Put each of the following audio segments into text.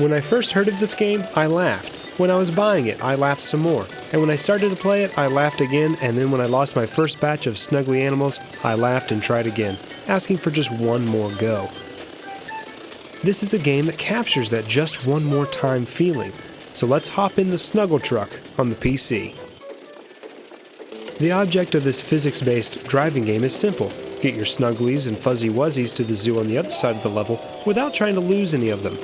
When I first heard of this game, I laughed. When I was buying it, I laughed some more. And when I started to play it, I laughed again, and then when I lost my first batch of snuggly animals, I laughed and tried again, asking for just one more go. This is a game that captures that just one more time feeling, so let's hop in the SnuggleTruck on the PC. The object of this physics-based driving game is simple. Get your snugglies and fuzzy-wuzzies to the zoo on the other side of the level without trying to lose any of them.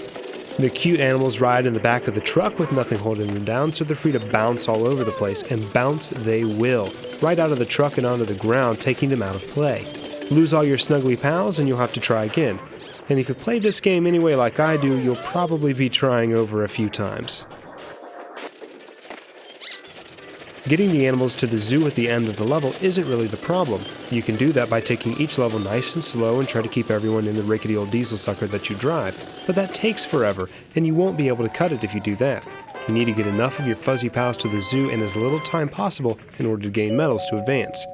The cute animals ride in the back of the truck with nothing holding them down, so they're free to bounce all over the place, and bounce they will, right out of the truck and onto the ground, taking them out of play. Lose all your snuggly pals and you'll have to try again. And if you play this game anyway like I do, you'll probably be trying over a few times. Getting the animals to the zoo at the end of the level isn't really the problem. You can do that by taking each level nice and slow and try to keep everyone in the rickety old diesel sucker that you drive. But that takes forever, and you won't be able to cut it if you do that. You need to get enough of your fuzzy pals to the zoo in as little time possible in order to gain medals to advance.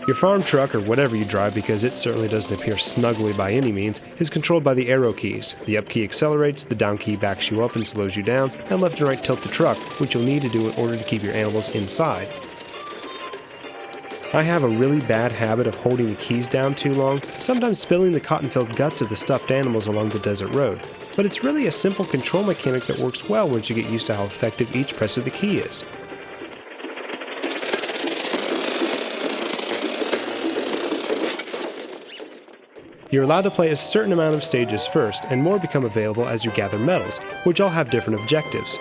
Your farm truck, or whatever you drive, because it certainly doesn't appear snuggly by any means, is controlled by the arrow keys. The up key accelerates, the down key backs you up and slows you down, and left and right tilt the truck, which you'll need to do in order to keep your animals inside. I have a really bad habit of holding the keys down too long, sometimes spilling the cotton-filled guts of the stuffed animals along the desert road. But it's really a simple control mechanic that works well once you get used to how effective each press of the key is. You're allowed to play a certain amount of stages first, and more become available as you gather medals, which all have different objectives.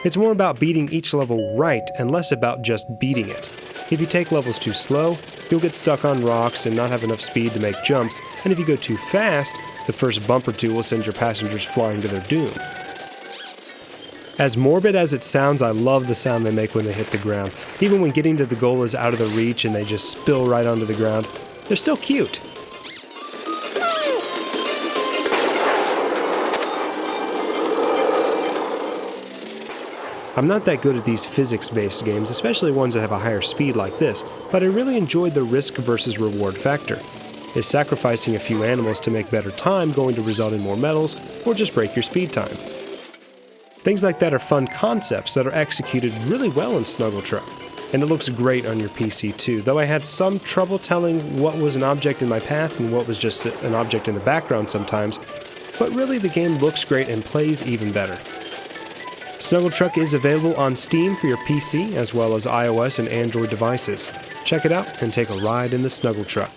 It's more about beating each level right, and less about just beating it. If you take levels too slow, you'll get stuck on rocks and not have enough speed to make jumps, and if you go too fast, the first bump or two will send your passengers flying to their doom. As morbid as it sounds, I love the sound they make when they hit the ground. Even when getting to the goal is out of the reach and they just spill right onto the ground, they're still cute. I'm not that good at these physics-based games, especially ones that have a higher speed like this, but I really enjoyed the risk versus reward factor. Is sacrificing a few animals to make better time going to result in more medals, or just break your speed time? Things like that are fun concepts that are executed really well in SnuggleTruck, and it looks great on your PC too, though I had some trouble telling what was an object in my path and what was just an object in the background sometimes, but really the game looks great and plays even better. SnuggleTruck is available on Steam for your PC as well as iOS and Android devices. Check it out and take a ride in the SnuggleTruck.